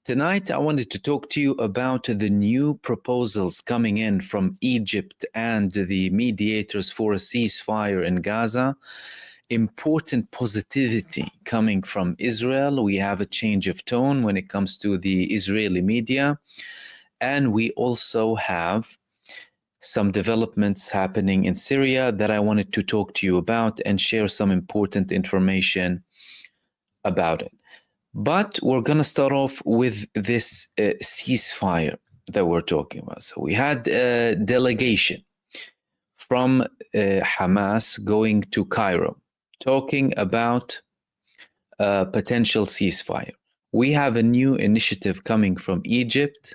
Tonight, I wanted to talk to you about the new proposals coming in from Egypt and the mediators for a ceasefire in Gaza. Important positivity coming from Israel. We have a change of tone when it comes to the Israeli media. And we also have some developments happening in Syria that I wanted to talk to you about and share some important information about it. But we're going to start off with this ceasefire that we're talking about. So we had a delegation from Hamas going to Cairo, talking about a potential ceasefire. We have a new initiative coming from Egypt,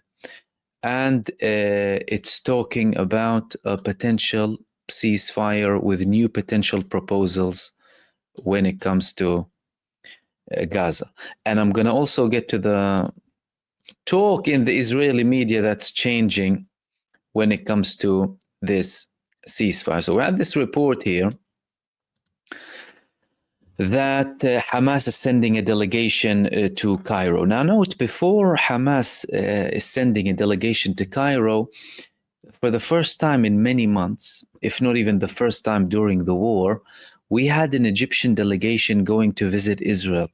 and it's talking about a potential ceasefire with new potential proposals when it comes to Gaza. And I'm going to also get to the talk in the Israeli media that's changing when it comes to this ceasefire. So we had this report here that Hamas is sending a delegation to Cairo. Now note, before Hamas is sending a delegation to Cairo, for the first time in many months, if not even the first time during the war, we had an Egyptian delegation going to visit Israel.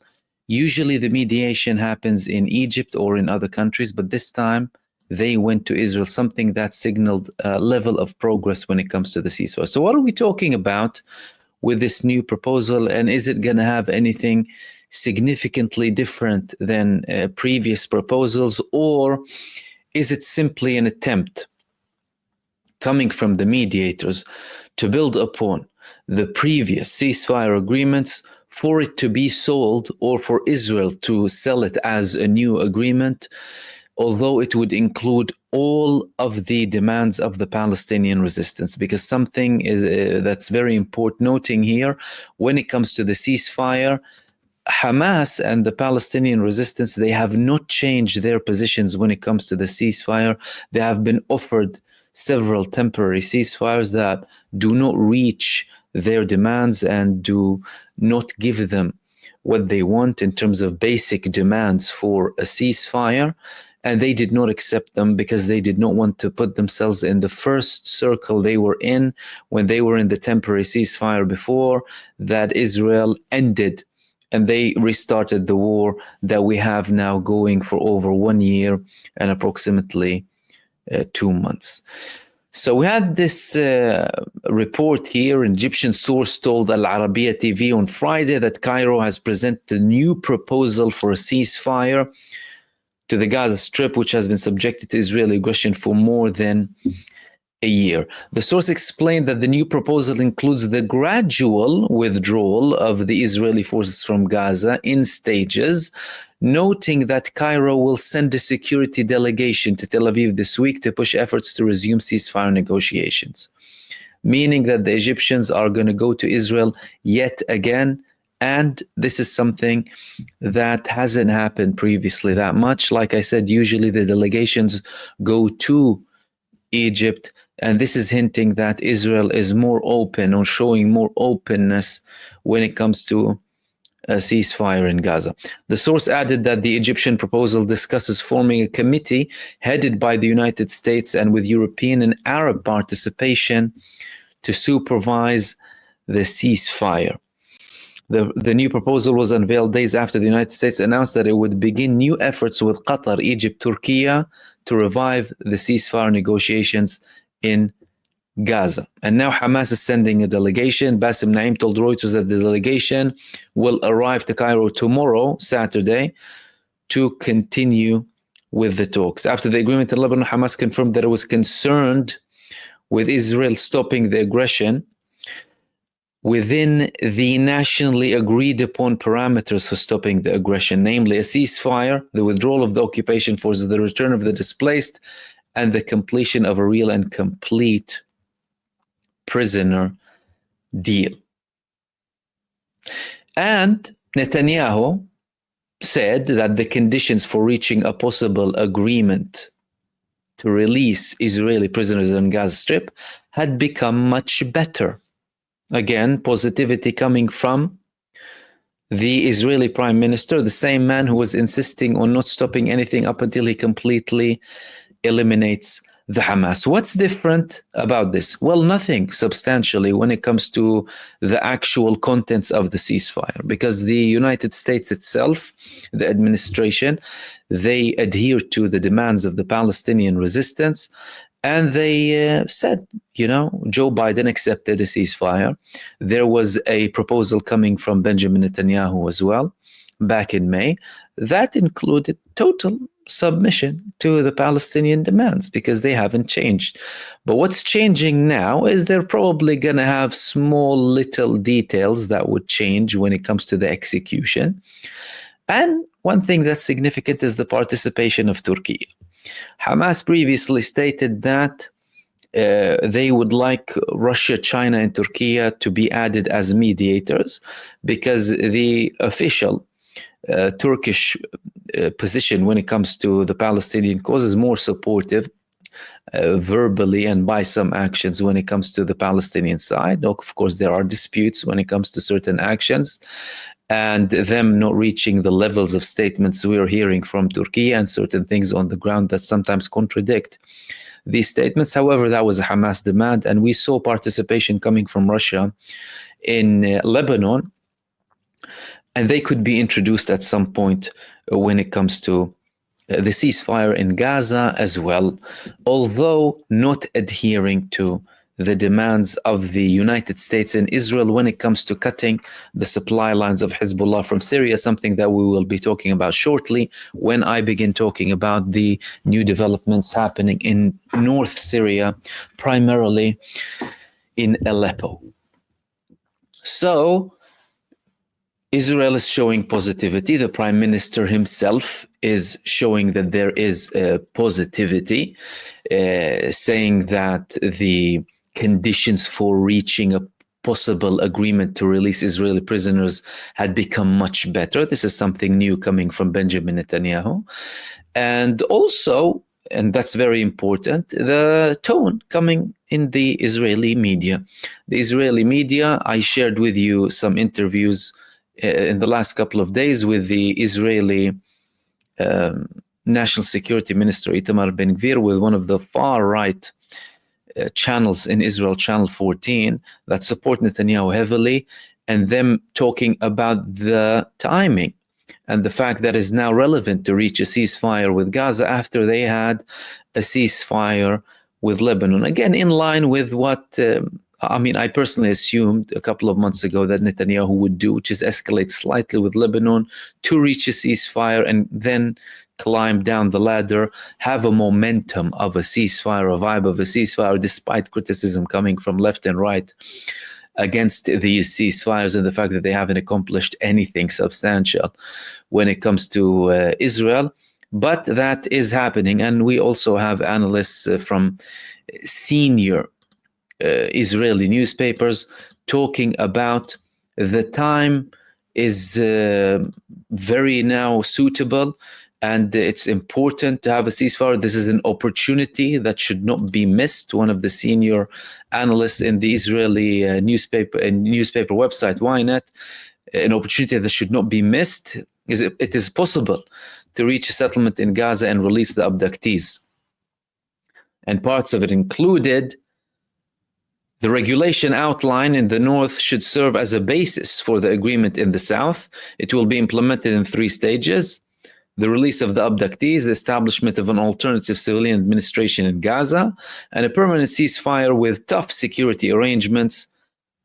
Usually the mediation happens in Egypt or in other countries, but this time they went to Israel, something that signaled a level of progress when it comes to the ceasefire. So what are we talking about with this new proposal, and is it going to have anything significantly different than previous proposals, or is it simply an attempt coming from the mediators to build upon the previous ceasefire agreements for it to be sold, or for Israel to sell it as a new agreement, although it would include all of the demands of the Palestinian resistance? Because something is that's very important noting here, when it comes to the ceasefire, Hamas and the Palestinian resistance, they have not changed their positions when it comes to the ceasefire. They have been offered several temporary ceasefires that do not reach their demands and do not give them what they want in terms of basic demands for a ceasefire. And they did not accept them because they did not want to put themselves in the first circle they were in when they were in the temporary ceasefire before that Israel ended, and they restarted the war that we have now going for over 1 year and approximately 2 months. So we had this report here. An Egyptian source told Al Arabiya TV on Friday that Cairo has presented a new proposal for a ceasefire to the Gaza Strip, which has been subjected to Israeli aggression for more than a year. The source explained that the new proposal includes the gradual withdrawal of the Israeli forces from Gaza in stages, noting that Cairo will send a security delegation to Tel Aviv this week to push efforts to resume ceasefire negotiations, meaning that the Egyptians are going to go to Israel yet again. And this is something that hasn't happened previously that much. Like I said, usually the delegations go to Egypt, and this is hinting that Israel is more open or showing more openness when it comes to a ceasefire in Gaza. The source added that the Egyptian proposal discusses forming a committee headed by the United States and with European and Arab participation to supervise the ceasefire. The new proposal was unveiled days after the United States announced that it would begin new efforts with Qatar, Egypt, Turkey to revive the ceasefire negotiations in Gaza. And now Hamas is sending a delegation. Bassem Naim told Reuters that the delegation will arrive to Cairo tomorrow, Saturday, to continue with the talks. After the agreement in Lebanon, Hamas confirmed that it was concerned with Israel stopping the aggression within the nationally agreed upon parameters for stopping the aggression, namely a ceasefire, the withdrawal of the occupation forces, the return of the displaced, and the completion of a real and complete prisoner deal. And Netanyahu said that the conditions for reaching a possible agreement to release Israeli prisoners in Gaza Strip had become much better. Again, positivity coming from the Israeli prime minister, the same man who was insisting on not stopping anything up until he completely eliminates the Hamas. What's different about this? Well, nothing substantially when it comes to the actual contents of the ceasefire, because the United States itself, the administration, they adhere to the demands of the Palestinian resistance. And they said, Joe Biden accepted a ceasefire. There was a proposal coming from Benjamin Netanyahu as well back in May that included total submission to the Palestinian demands because they haven't changed. But what's changing now is they're probably going to have small little details that would change when it comes to the execution. And one thing that's significant is the participation of Turkey. Hamas previously stated that they would like Russia, China, and Turkey to be added as mediators because the official Turkish position when it comes to the Palestinian cause is more supportive verbally and by some actions when it comes to the Palestinian side. Of course, there are disputes when it comes to certain actions and them not reaching the levels of statements we are hearing from Turkey and certain things on the ground that sometimes contradict these statements. However, that was a Hamas demand, and we saw participation coming from Russia in Lebanon, and they could be introduced at some point when it comes to the ceasefire in Gaza as well, although not adhering to the demands of the United States and Israel when it comes to cutting the supply lines of Hezbollah from Syria, something that we will be talking about shortly when I begin talking about the new developments happening in North Syria, primarily in Aleppo. So Israel is showing positivity. The prime minister himself is showing that there is positivity, saying that the conditions for reaching a possible agreement to release Israeli prisoners had become much better. This is something new coming from Benjamin Netanyahu. And also, and that's very important, the tone coming in the Israeli media. The Israeli media, I shared with you some interviews in the last couple of days with the Israeli National Security Minister Itamar Ben-Gvir, with one of the far-right channels in Israel, Channel 14, that support Netanyahu heavily, and them talking about the timing and the fact that it's now relevant to reach a ceasefire with Gaza after they had a ceasefire with Lebanon. Again, in line with what I personally assumed a couple of months ago that Netanyahu would do, which is escalate slightly with Lebanon to reach a ceasefire and then climb down the ladder, have a momentum of a ceasefire, a vibe of a ceasefire, despite criticism coming from left and right against these ceasefires and the fact that they haven't accomplished anything substantial when it comes to Israel. But that is happening. And we also have analysts from senior Israeli newspapers talking about the time is very now suitable and it's important to have a ceasefire. This is an opportunity that should not be missed. One of the senior analysts in the Israeli newspaper website, Ynet, an opportunity that should not be missed is it is possible to reach a settlement in Gaza and release the abductees. And parts of it included the regulation outline in the north should serve as a basis for the agreement in the south. It will be implemented in 3 stages. The release of the abductees, the establishment of an alternative civilian administration in Gaza, and a permanent ceasefire with tough security arrangements.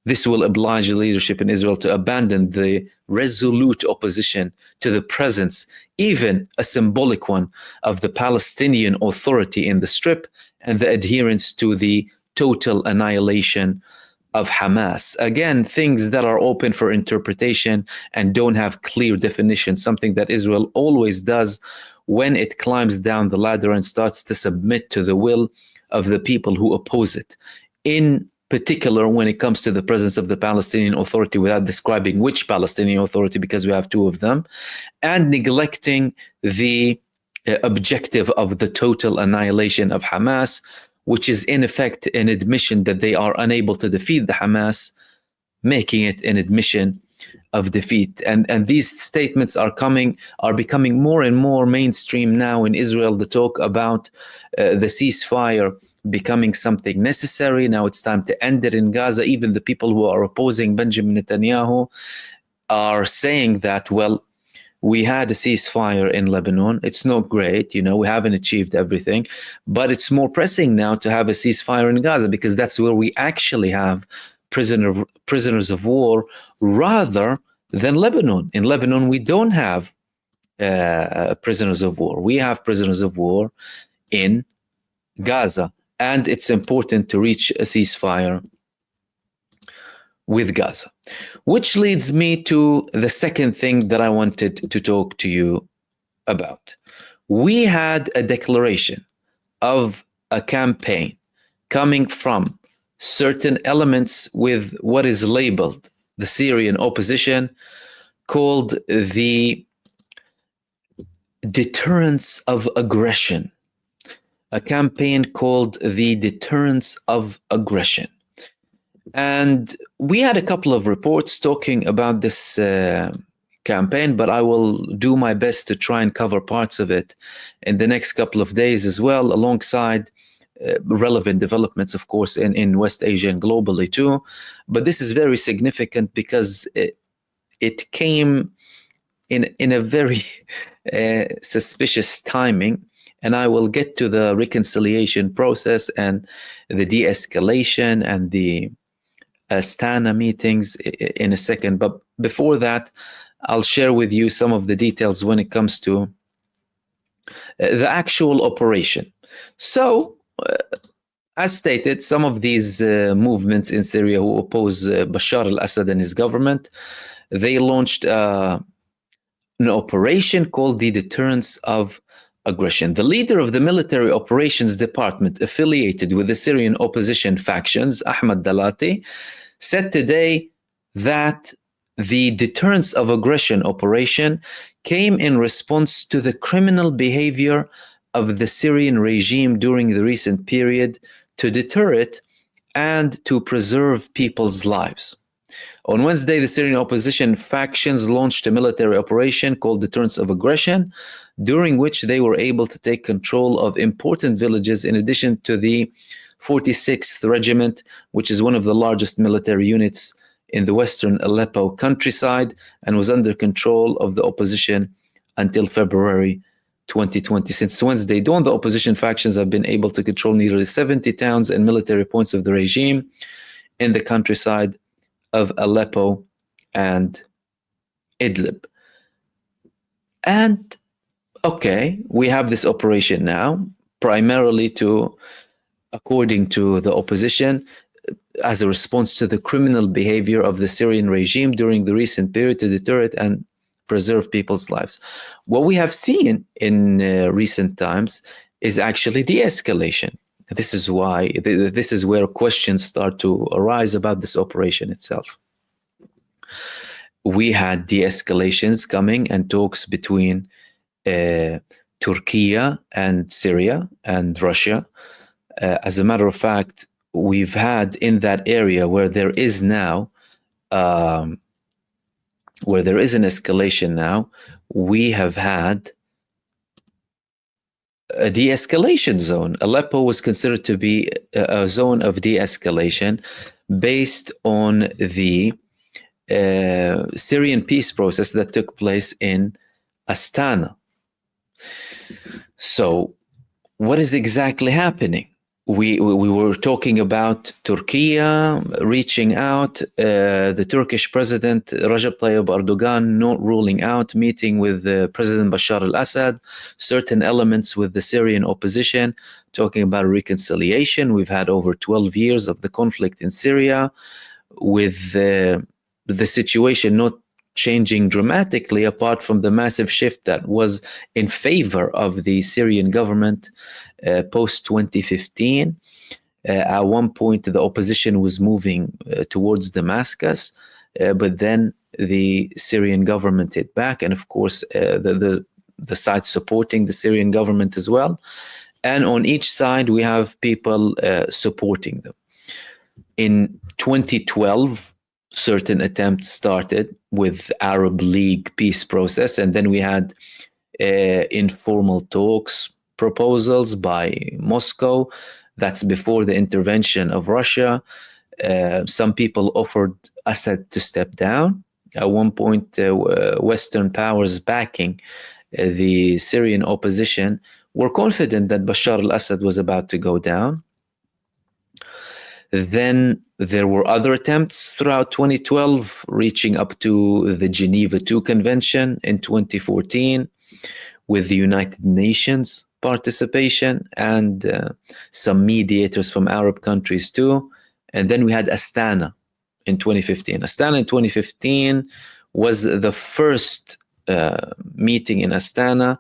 This will oblige the leadership in Israel to abandon the resolute opposition to the presence, even a symbolic one, of the Palestinian Authority in the Strip and the adherence to the total annihilation of Hamas. Again, things that are open for interpretation and don't have clear definitions, something that Israel always does when it climbs down the ladder and starts to submit to the will of the people who oppose it. In particular, when it comes to the presence of the Palestinian Authority, without describing which Palestinian Authority, because we have 2 of them, and neglecting the objective of the total annihilation of Hamas, which is in effect an admission that they are unable to defeat the Hamas, making it an admission of defeat. And these statements are becoming more and more mainstream now in Israel. The talk about the ceasefire becoming something necessary. Now it's time to end it in Gaza. Even the people who are opposing Benjamin Netanyahu are saying that, well, we had a ceasefire in Lebanon. It's not great, we haven't achieved everything, but it's more pressing now to have a ceasefire in Gaza, because that's where we actually have prisoners of war rather than Lebanon. In Lebanon, we don't have prisoners of war. We have prisoners of war in Gaza, and it's important to reach a ceasefire with Gaza. Which leads me to the second thing that I wanted to talk to you about. We had a declaration of a campaign coming from certain elements with what is labeled the Syrian opposition, called the deterrence of aggression. A campaign called the deterrence of aggression. And we had a couple of reports talking about this campaign, but I will do my best to try and cover parts of it in the next couple of days as well, alongside relevant developments, of course, in West Asia and globally too. But this is very significant because it came in a very suspicious timing. And I will get to the reconciliation process and the de-escalation and the Astana meetings in a second. But before that, I'll share with you some of the details when it comes to the actual operation. So, as stated, some of these movements in Syria who oppose Bashar al-Assad and his government, they launched an operation called the Deterrence of Aggression. The leader of the military operations department affiliated with the Syrian opposition factions, Ahmad Dalati, said today that the Deterrence of Aggression operation came in response to the criminal behavior of the Syrian regime during the recent period to deter it and to preserve people's lives. On Wednesday, the Syrian opposition factions launched a military operation called Deterrence of Aggression, during which they were able to take control of important villages in addition to the 46th Regiment, which is one of the largest military units in the western Aleppo countryside and was under control of the opposition until February 2020. Since Wednesday dawn, the opposition factions have been able to control nearly 70 towns and military points of the regime in the countryside of Aleppo and Idlib. And okay, we have this operation now, primarily according to the opposition, as a response to the criminal behavior of the Syrian regime during the recent period to deter it and preserve people's lives. What we have seen in recent times is actually de-escalation. This is where questions start to arise about this operation itself. We had de-escalations coming and talks between Turkey and Syria and Russia. As a matter of fact, we've had in that area where there is now, where there is an escalation now, we have had a de-escalation zone. Aleppo was considered to be a zone of de-escalation based on the Syrian peace process that took place in Astana. So, what is exactly happening? We were talking about Turkey reaching out, the Turkish President Recep Tayyip Erdogan not ruling out meeting with President Bashar al-Assad, certain elements with the Syrian opposition talking about reconciliation. We've had over 12 years of the conflict in Syria, with the situation not changing dramatically apart from the massive shift that was in favor of the Syrian government post-2015. At one point, the opposition was moving towards Damascus, but then the Syrian government hit back, and of course, the side supporting the Syrian government as well. And on each side, we have people supporting them. In 2012, certain attempts started with Arab League peace process, and then we had informal talks, proposals by Moscow. That's before the intervention of Russia. Some people offered Assad to step down. At one point, Western powers backing the Syrian opposition were confident that Bashar al-Assad was about to go down. Then there were other attempts throughout 2012, reaching up to the Geneva II Convention in 2014, with the United Nations participation and some mediators from Arab countries too. And then we had Astana in 2015. Astana in 2015 was the first meeting in Astana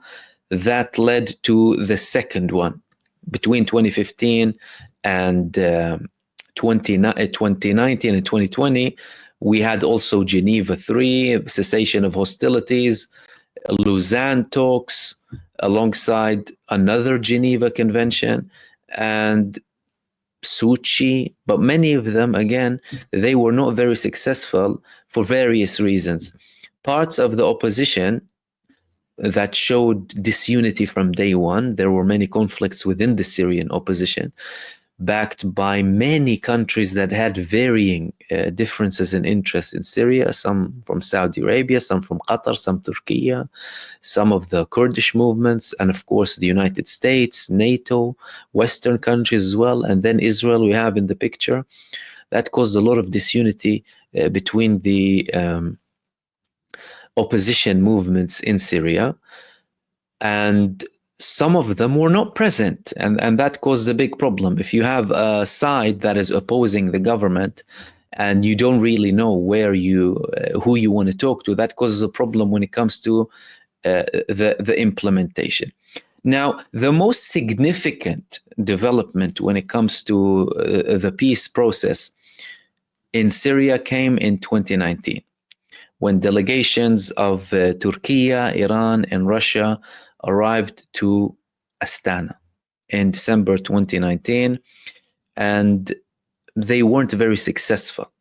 that led to the second one between 2015 and 2019 and 2020. We had also Geneva III, cessation of hostilities, Lausanne talks, alongside another Geneva Convention, and Sochi, but many of them, again, they were not very successful for various reasons. Parts of the opposition that showed disunity from day one. There were many conflicts within the Syrian opposition, backed by many countries that had varying differences in interest in Syria, some from Saudi Arabia, some from Qatar, some Turkey, some of the Kurdish movements, and of course the United States, NATO, Western countries as well, and then Israel we have in the picture. That caused a lot of disunity between the opposition movements in Syria, and some of them were not present, and that caused a big problem. If you have a side that is opposing the government and you don't really know where who you want to talk to, that causes a problem when it comes to the implementation. Now, the most significant development when it comes to the peace process in Syria came in 2019, when delegations of Turkey, Iran, and Russia arrived to Astana in December 2019, and they weren't very successful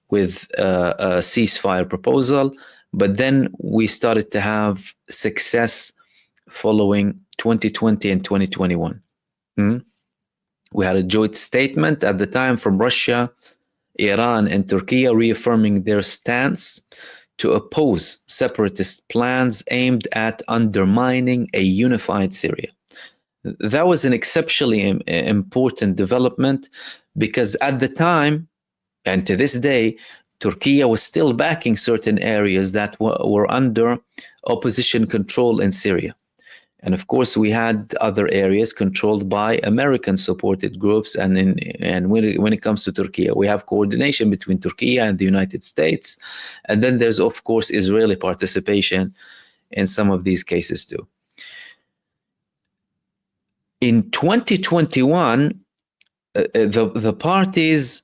with a ceasefire proposal. But then we started to have success following 2020 and 2021. We had a joint statement at the time from Russia, Iran, and Turkey reaffirming their stance to oppose separatist plans aimed at undermining a unified Syria. That was an exceptionally important development, because at the time, and to this day, Turkey was still backing certain areas that were under opposition control in Syria. And of course, we had other areas controlled by American-supported groups. And when it comes to Turkey, we have coordination between Turkey and the United States. And then there's, of course, Israeli participation in some of these cases too. In 2021, the parties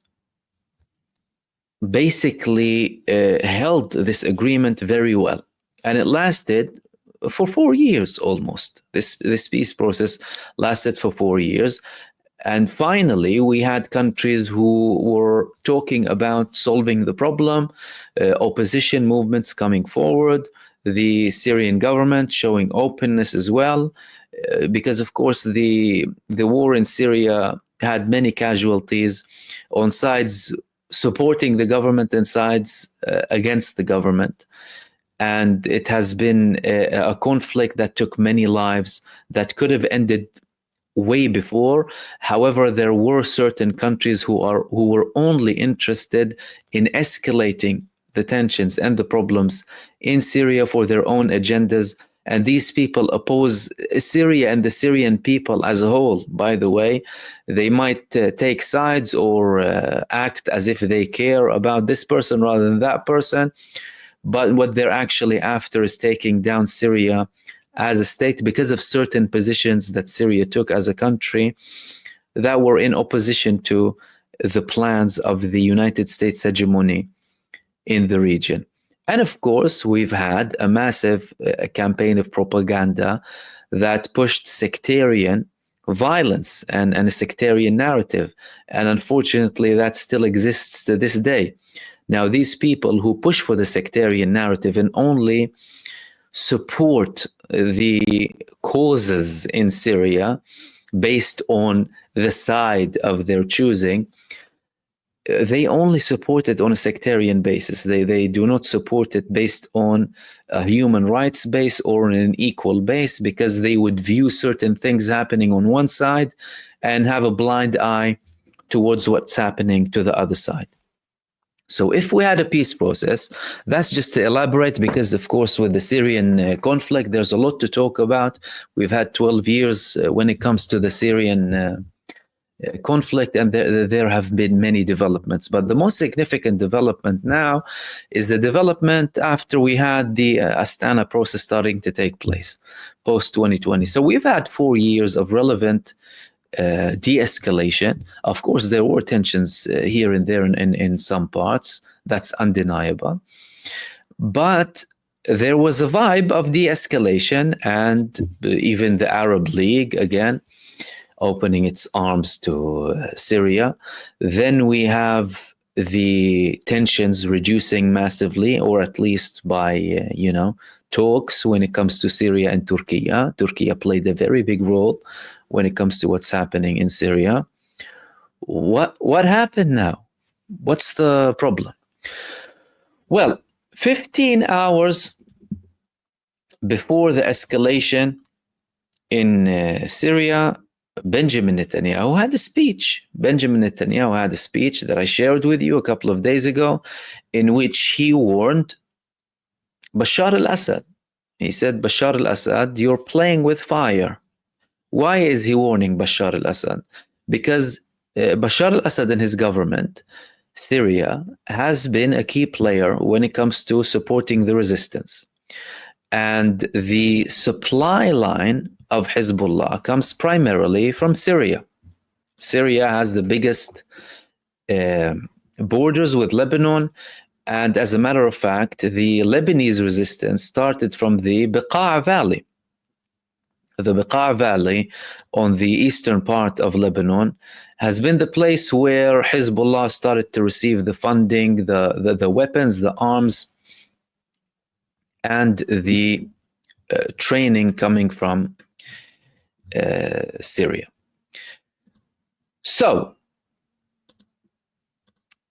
basically held this agreement very well. And it lasted for 4 years almost. This peace process lasted for 4 years. And finally, we had countries who were talking about solving the problem, opposition movements coming forward, the Syrian government showing openness as well, because of course the war in Syria had many casualties on sides supporting the government and sides against the government. And it has been a conflict that took many lives, that could have ended way before. However, there were certain countries who were only interested in escalating the tensions and the problems in Syria for their own agendas. And these people oppose Syria and the Syrian people as a whole, by the way. They might take sides or act as if they care about this person rather than that person. But what they're actually after is taking down Syria as a state because of certain positions that Syria took as a country that were in opposition to the plans of the United States hegemony in the region. And of course, we've had a massive campaign of propaganda that pushed sectarian violence and a sectarian narrative. And unfortunately, that still exists to this day. Now, these people who push for the sectarian narrative and only support the causes in Syria based on the side of their choosing, they only support it on a sectarian basis. They do not support it based on a human rights base or on an equal base, because they would view certain things happening on one side and have a blind eye towards what's happening to the other side. So if we had a peace process, that's just to elaborate, because of course with the Syrian conflict, there's a lot to talk about. We've had 12 years when it comes to the Syrian conflict, and there have been many developments. But the most significant development now is the development after we had the Astana process starting to take place, post-2020. So we've had 4 years of relevant de-escalation. Of course, there were tensions here and there in some parts. That's undeniable. But there was a vibe of de-escalation, and even the Arab League, again, opening its arms to Syria. Then we have the tensions reducing massively, or at least by, talks when it comes to Syria and Turkey. Turkey played a very big role when it comes to what's happening in Syria. What happened now? What's the problem? Well, 15 hours before the escalation in Syria, Benjamin Netanyahu had a speech. Benjamin Netanyahu had a speech that I shared with you a couple of days ago, in which he warned Bashar al-Assad. He said, Bashar al-Assad, you're playing with fire. Why is he warning Bashar al-Assad? Because Bashar al-Assad and his government, Syria, has been a key player when it comes to supporting the resistance. And the supply line of Hezbollah comes primarily from Syria. Syria has the biggest borders with Lebanon. And as a matter of fact, the Lebanese resistance started from the Beqa' Valley. The Beqa' Valley on the eastern part of Lebanon has been the place where Hezbollah started to receive the funding, the weapons, the arms, and the training coming from Syria. So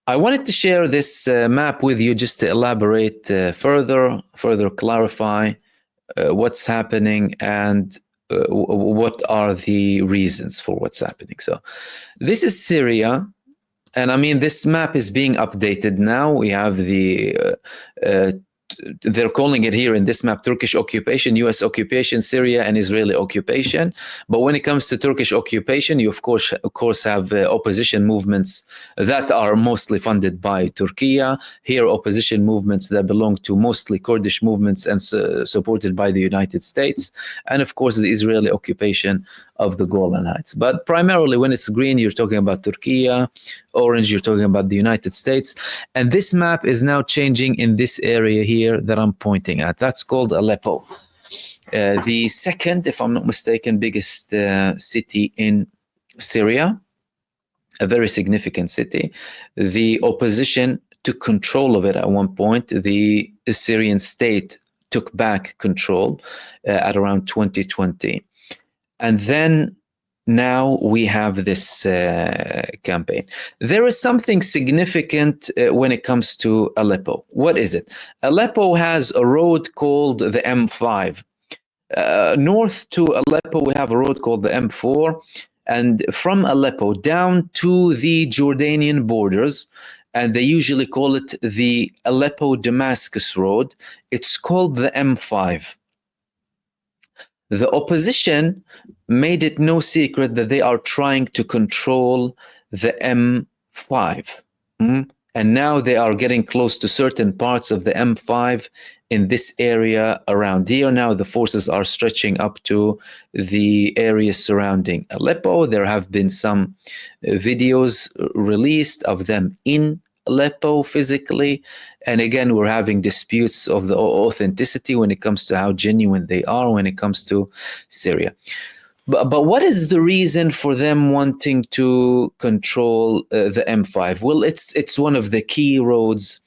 I wanted to share this map with you just to elaborate further clarify what's happening and what are the reasons for what's happening. So this is Syria, and I mean, this map is being updated now. We have the they're calling it here in this map Turkish occupation, US occupation, Syria, and Israeli occupation. But when it comes to Turkish occupation, you of course have opposition movements that are mostly funded by Turkey. Here, opposition movements that belong to mostly Kurdish movements and supported by the United States, and of course the Israeli occupation of the Golan Heights. But primarily, when it's green, you're talking about Turkey. Orange, you're talking about the United States. And this map is now changing in this area here that I'm pointing at. That's called Aleppo. The second, if I'm not mistaken, biggest city in Syria, a very significant city. The opposition took control of it at one point. The Syrian state took back control at around 2020. And then now we have this campaign. There is something significant when it comes to Aleppo. What is it? Aleppo has a road called the M5. North to Aleppo, we have a road called the M4. And from Aleppo down to the Jordanian borders, and they usually call it the Aleppo-Damascus road, it's called the M5. The opposition made it no secret that they are trying to control the M5. And now they are getting close to certain parts of the M5 in this area around here. Now the forces are stretching up to the areas surrounding Aleppo. There have been some videos released of them in Aleppo physically, and again we're having disputes of the authenticity when it comes to how genuine they are when it comes to Syria. But what is the reason for them wanting to control the M5? Well, it's one of the key roads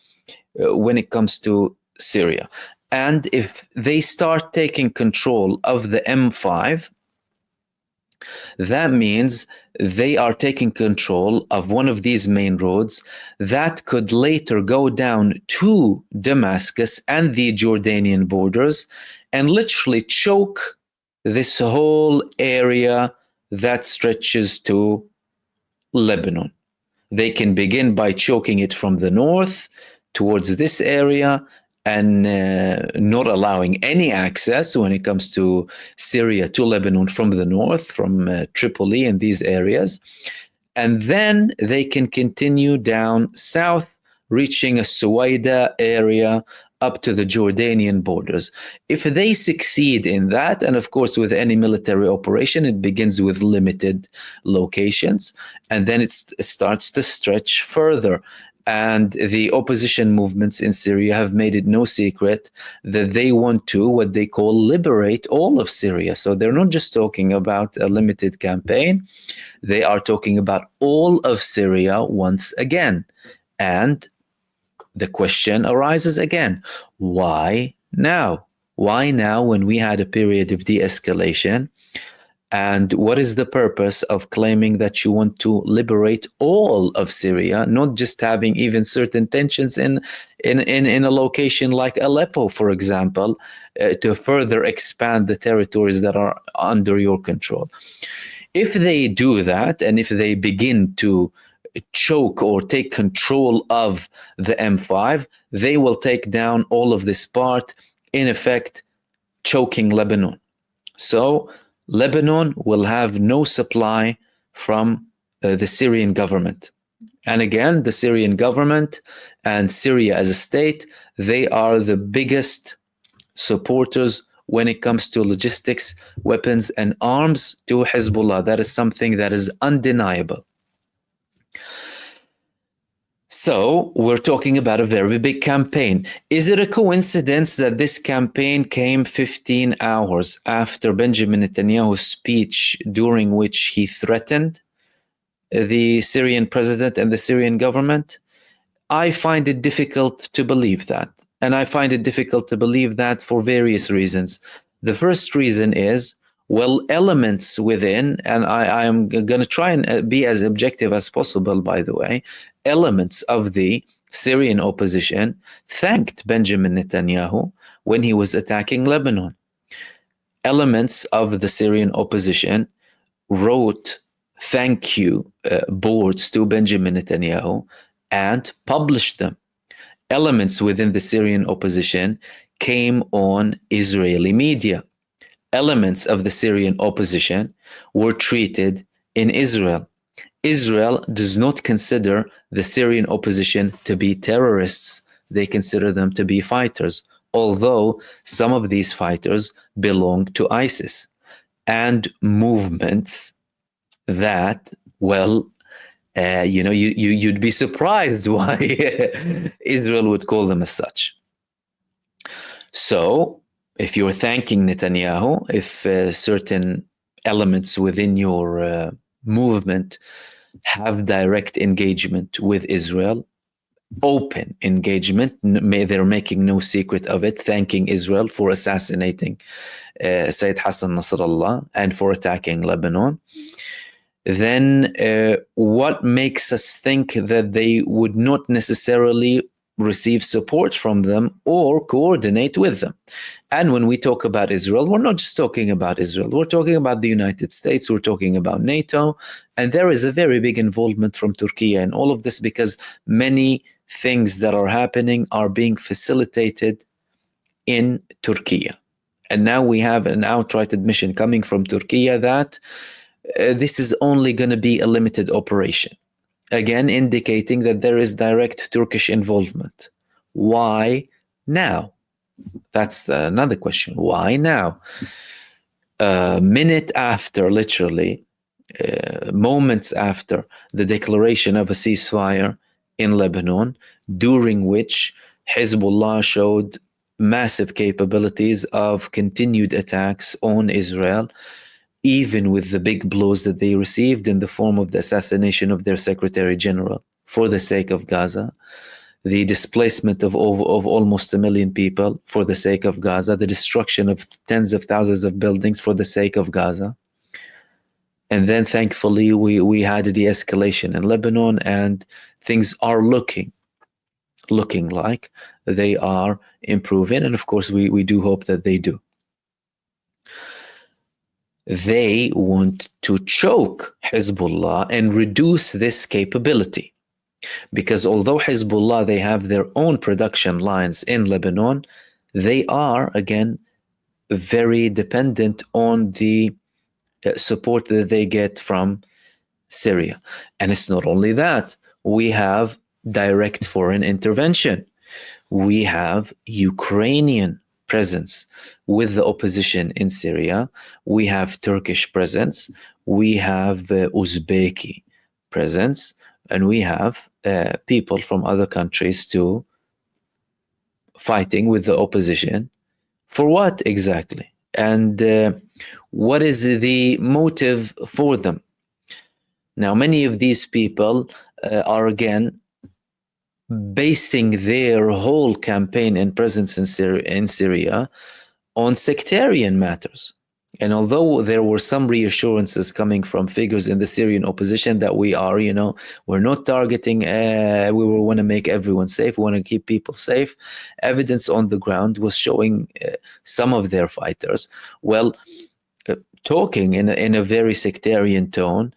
when it comes to Syria. And if they start taking control of the M5, that means they are taking control of one of these main roads that could later go down to Damascus and the Jordanian borders and literally choke this whole area that stretches to Lebanon. They can begin by choking it from the north towards this area and not allowing any access when it comes to Syria to Lebanon from the north, from Tripoli and these areas. And then they can continue down south, reaching a Suwaida area up to the Jordanian borders. If they succeed in that, and of course with any military operation, it begins with limited locations, and then it starts to stretch further. And the opposition movements in Syria have made it no secret that they want to, what they call, liberate all of Syria. So they're not just talking about a limited campaign, they are talking about all of Syria once again. And the question arises again, why now? Why now when we had a period of de-escalation? And what is the purpose of claiming that you want to liberate all of Syria, not just having even certain tensions in a location like Aleppo, for example, to further expand the territories that are under your control? If they do that, and if they begin to choke or take control of the M5, they will take down all of this part, in effect, choking Lebanon. So Lebanon will have no supply from the Syrian government. And again, the Syrian government and Syria as a state, they are the biggest supporters when it comes to logistics, weapons, and arms to Hezbollah. That is something that is undeniable. So we're talking about a very big campaign. Is it a coincidence that this campaign came 15 hours after Benjamin Netanyahu's speech, during which he threatened the Syrian president and the Syrian government? I find it difficult to believe that. And I find it difficult to believe that for various reasons. The first reason is, well, elements within, and I am going to try and be as objective as possible, by the way, elements of the Syrian opposition thanked Benjamin Netanyahu when he was attacking Lebanon. Elements of the Syrian opposition wrote thank you boards to Benjamin Netanyahu and published them. Elements within the Syrian opposition came on Israeli media. Elements of the Syrian opposition were treated in Israel. Israel does not consider the Syrian opposition to be terrorists. They consider them to be fighters, although some of these fighters belong to ISIS and movements that, well, you'd be surprised why Israel would call them as such. So if you're thanking Netanyahu, if certain elements within your movement have direct engagement with Israel, open engagement, they're making no secret of it, thanking Israel for assassinating Sayyid Hassan Nasrallah and for attacking Lebanon, then what makes us think that they would not necessarily receive support from them or coordinate with them? And when we talk about Israel, we're not just talking about Israel. We're talking about the United States. We're talking about NATO. And there is a very big involvement from Turkey in all of this, because many things that are happening are being facilitated in Turkey. And now we have an outright admission coming from Turkey that this is only going to be a limited operation. Again, indicating that there is direct Turkish involvement. Why now? That's another question. Why now? A minute after, literally, moments after the declaration of a ceasefire in Lebanon, during which Hezbollah showed massive capabilities of continued attacks on Israel, even with the big blows that they received in the form of the assassination of their Secretary General for the sake of Gaza. the displacement of almost 1 million people for the sake of Gaza, the destruction of tens of thousands of buildings for the sake of Gaza. And then thankfully we had a de-escalation in Lebanon, and things are looking like they are improving. And of course we do hope that they do. They want to choke Hezbollah and reduce this capability, because although Hezbollah, they have their own production lines in Lebanon, they are again very dependent on the support that they get from Syria. And it's not only that, we have direct foreign intervention. We have Ukrainian presence with the opposition in Syria. We have Turkish presence. We have Uzbeki presence. And we have people from other countries too fighting with the opposition. For what exactly? And what is the motive for them? Now, many of these people are again basing their whole campaign and presence in Syria on sectarian matters. And although there were some reassurances coming from figures in the Syrian opposition that we are, we're not targeting, we want to make everyone safe, we want to keep people safe, evidence on the ground was showing some of their fighters, talking in a very sectarian tone,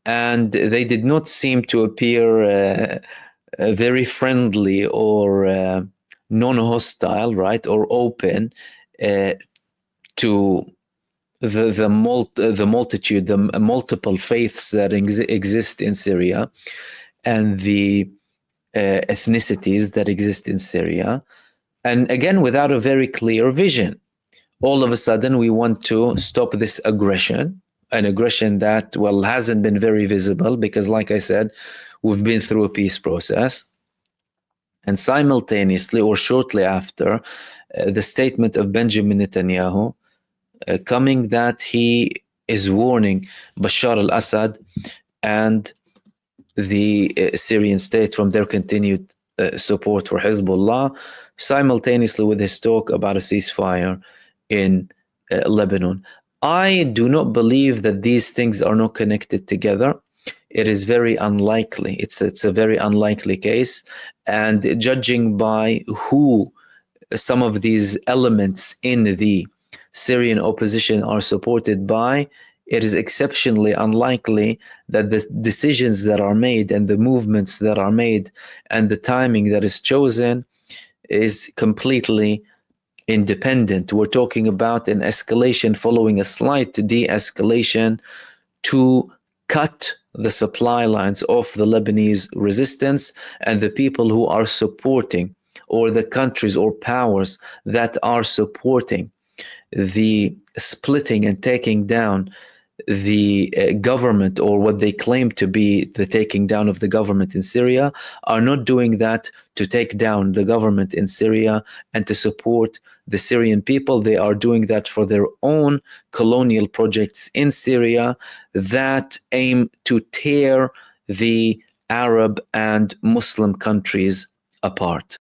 and they did not seem to appear very friendly or non-hostile, right, or open to the multitude, the multiple faiths that exist in Syria, and the ethnicities that exist in Syria, and again without a very clear vision. All of a sudden, we want to stop this aggression, an aggression that, hasn't been very visible because, like I said, we've been through a peace process. And simultaneously or shortly after, the statement of Benjamin Netanyahu coming that he is warning Bashar al-Assad and the Syrian state from their continued support for Hezbollah, simultaneously with his talk about a ceasefire in Lebanon. I do not believe that these things are not connected together. It is very unlikely. It's a very unlikely case. And judging by who some of these elements in the Syrian opposition are supported by, it is exceptionally unlikely that the decisions that are made and the movements that are made and the timing that is chosen is completely independent. We're talking about an escalation following a slight de-escalation to cut the supply lines of the Lebanese resistance, and the people who are supporting, or the countries or powers that are supporting the splitting and taking down the government, or what they claim to be the taking down of the government in Syria, are not doing that to take down the government in Syria and to support the Syrian people. They are doing that for their own colonial projects in Syria that aim to tear the Arab and Muslim countries apart.